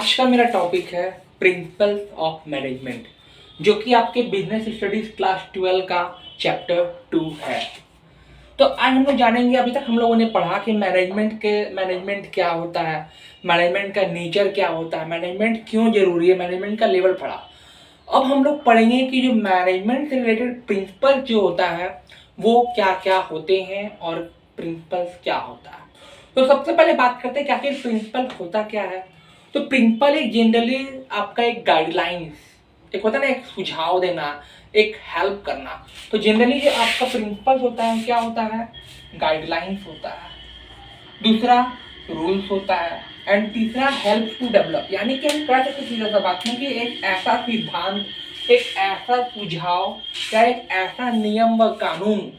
आज का मेरा टॉपिक है प्रिंसिपल्स ऑफ मैनेजमेंट, जो कि आपके बिजनेस स्टडीज क्लास 12 का चैप्टर 2 है। तो आज हम लोग जानेंगे, अभी तक हम लोगों ने पढ़ा कि मैनेजमेंट क्या होता है, मैनेजमेंट का नेचर क्या होता है, मैनेजमेंट क्यों जरूरी है, मैनेजमेंट का लेवल पढ़ा। अब हम लोग पढ़ेंगे कि जो मैनेजमेंट से रिलेटेड प्रिंसिपल जो होता है वो क्या क्या होते हैं और प्रिंसिपल्स क्या होता है। तो सबसे पहले बात करते हैं कि आखिर प्रिंसिपल होता क्या है। तो प्रिंसिपल एक जनरली आपका एक गाइडलाइंस, एक होता है ना, एक सुझाव देना, एक हेल्प करना। तो जनरली जो आपका प्रिंसिपल होता है क्या होता है, गाइडलाइंस होता है। दूसरा रूल्स होता है एंड तीसरा हेल्प टू डेवलप, यानी कि हम कह सकते सीधा सा बात में कि एक ऐसा सिद्धांत, एक ऐसा सुझाव या एक ऐसा नियम व कानून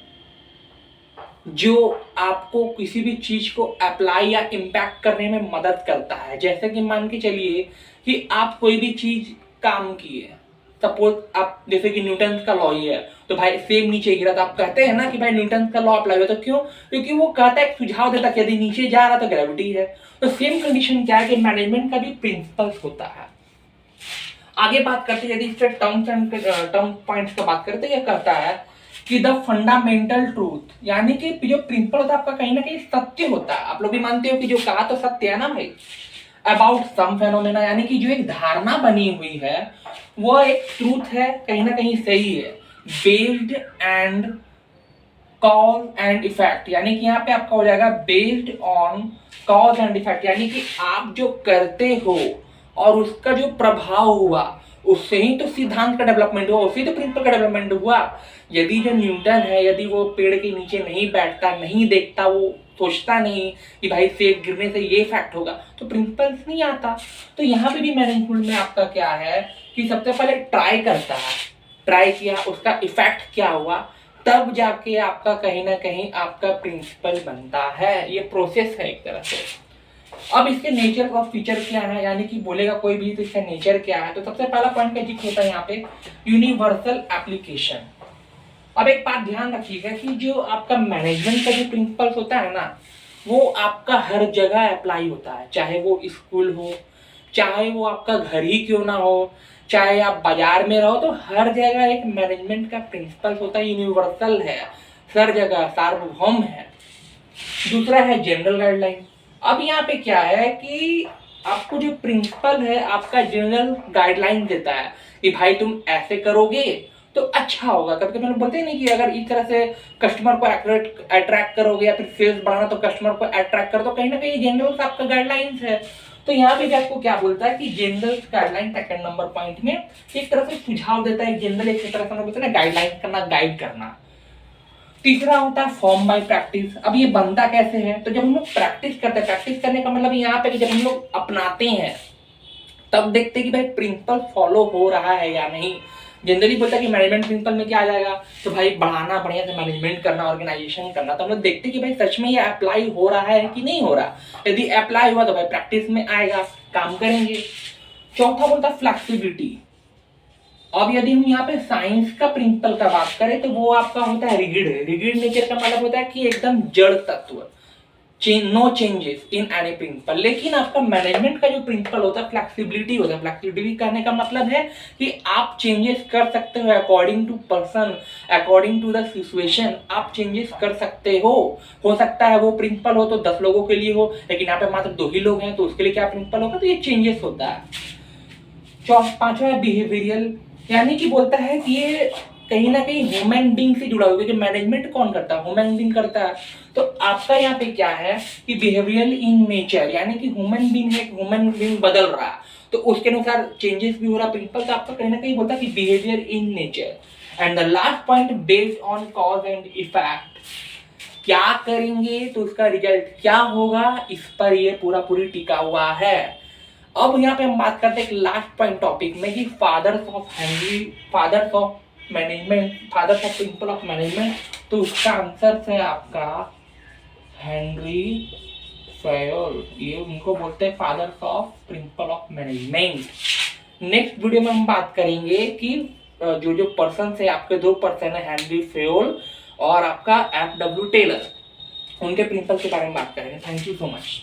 जो आपको किसी भी चीज को अप्लाई या इम्पैक्ट करने में मदद करता है। जैसे कि मान के चलिए कि आप कोई भी चीज काम किए, सपोज आप जैसे कि न्यूटन का लॉ ही है, तो भाई सेम नीचे गिरा, तो आप कहते हैं ना कि भाई न्यूटन का लॉ अप्लाई होता है। तो क्यों? क्योंकि वो कहता है, सुझाव देता है कि यदि नीचे जा रहा तो ग्रेविटी है। तो सेम कंडीशन क्या है कि मैनेजमेंट का भी प्रिंसिपल्स होता है। आगे बात करते हैं, यदि इसके टर्म पॉइंट्स का बात करते हैं, यह कहता है कि द फंडामेंटल ट्रूथ, यानी कि जो प्रिंसिपल होता है आपका कहीं ना कहीं सत्य होता है। आप लोग भी मानते हो कि जो कहा तो सत्य है ना भाई, अबाउट सम फेनोमेना, यानी कि जो एक धारणा बनी हुई है वो एक ट्रूथ है, कहीं ना कहीं सही है, based and cause and effect, यानी कि यहाँ पे आपका हो जाएगा based on cause and effect, यानी कि आप जो करते हो और उसका जो प्रभाव हुआ उससे ही तो सिद्धांत का डेवलपमेंट हुआ, उससे ही तो प्रिंसिपल का डेवलपमेंट हुआ। यदि जो न्यूटन है, यदि वो पेड़ के नीचे नहीं बैठता, नहीं देखता, वो सोचता नहीं कि भाई सेब गिरने से ये इफेक्ट होगा, तो प्रिंसिपल्स नहीं आता। तो यहाँ पे भी मैनेजमेंट में आपका क्या है कि सबसे पहले ट्राई करता है, ट्राई किया, उसका इफेक्ट क्या हुआ, तब जाके आपका कहीं ना कहीं आपका प्रिंसिपल बनता है। ये प्रोसेस है एक तरह से। अब इसके नेचर और फीचर क्या है, यानी कि बोलेगा कोई भी तो इसका नेचर क्या है। तो सबसे पहला पॉइंट का जिक्र होता है यहाँ पे यूनिवर्सल एप्लीकेशन। अब एक बात ध्यान रखिएगा कि जो आपका मैनेजमेंट का जो प्रिंसिपल्स होता है ना, वो आपका हर जगह अप्लाई होता है, चाहे वो स्कूल हो, चाहे वो आपका घर ही क्यों ना हो, चाहे आप बाजार में रहो, तो हर जगह एक मैनेजमेंट का प्रिंसिपल होता है, यूनिवर्सल है, हर जगह सार्वभौम है। दूसरा है जनरल गाइडलाइन। अब यहाँ पे क्या है कि आपको जो प्रिंसिपल है आपका जनरल गाइडलाइन देता है कि भाई तुम ऐसे करोगे तो अच्छा होगा। कभी कभी लोग बोलते हैं नहीं कि अगर इस तरह से कस्टमर को अट्रैक्ट करोगे या फिर सेल्स बढ़ाना तो कस्टमर को अट्रैक्ट करो, तो कहीं ना कहीं जनरल आपका गाइडलाइंस है। तो यहाँ पे भी आपको क्या बोलता है कि general guideline second number point में एक तरह से सुझाव देता है, जनरल एक तरह से बोलते हैं ना गाइडलाइन करना, गाइड करना। तीसरा होता है फॉर्म बाय प्रैक्टिस। अब ये बनता कैसे है, तो जब हम लोग प्रैक्टिस करते हैं, प्रैक्टिस करने का मतलब यहाँ पे कि जब हम लोग अपनाते हैं तब देखते हैं कि भाई प्रिंसिपल फॉलो हो रहा है या नहीं। जनरली बोलता है कि मैनेजमेंट प्रिंसिपल में क्या आ जाएगा, तो भाई बढ़ाना, बढ़िया से मैनेजमेंट करना, ऑर्गेनाइजेशन करना। तो हम लोग देखते हैं कि भाई सच में ये अप्लाई हो रहा है कि नहीं हो रहा। यदि अप्लाई हुआ तो भाई प्रैक्टिस में आएगा, काम करेंगे। चौथा बोलता है फ्लेक्सिबिलिटी। अब यदि हम यहाँ पे साइंस का प्रिंसिपल का बात करें तो वो आपका होता है रिगिड। रिगिड नेचर का मतलब होता है कि एकदम जड़ तत्व, no changes in any principle. लेकिन आपका मैनेजमेंट का जो प्रिंसिपल होता है फ्लेक्सिबिलिटी होता है। फ्लेक्सिबिलिटी करने का मतलब है कि आप चेंजेस कर सकते हो according to person, according to the situation, आप चेंजेस कर सकते हो। हो सकता है वो प्रिंसिपल हो तो 10 लोगों के लिए हो, लेकिन यहाँ पे मात्र 2 ही लोग हैं, तो उसके लिए क्या प्रिंसिपल होगा, तो ये चेंजेस होता है। पांचवा है बिहेवियरल, यानी कि बोलता है कि ये कहीं ना कहीं ह्यूमन बीइंग से जुड़ा हुआ है, क्योंकि मैनेजमेंट कौन करता है, ह्यूमन बीइंग करता है। तो आपका यहाँ पे क्या है कि बिहेवियरल इन नेचर, यानी कि ह्यूमन बीइंग बदल रहा है तो उसके अनुसार चेंजेस भी हो रहा है प्रिंसिपल। तो आपका कहीं ना कहीं बोलता है कि behaviour in nature. And the last point based on cause and effect, क्या करेंगे तो उसका रिजल्ट क्या होगा, इस पर ये पूरी टिका हुआ है। अब यहाँ पे हम बात करते हैं एक लास्ट पॉइंट टॉपिक में कि fathers of management, fathers of principle of management. तो उसका आंसर है आपका हेनरी फेयोल। ये उनको बोलते हैं fathers of principle of management. Next video में हम बात करेंगे कि जो पर्सन है, आपके 2 पर्सन है, हेनरी फेयोल और आपका F.W. टेलर, उनके प्रिंसिपल के बारे में बात करेंगे। Thank you so much.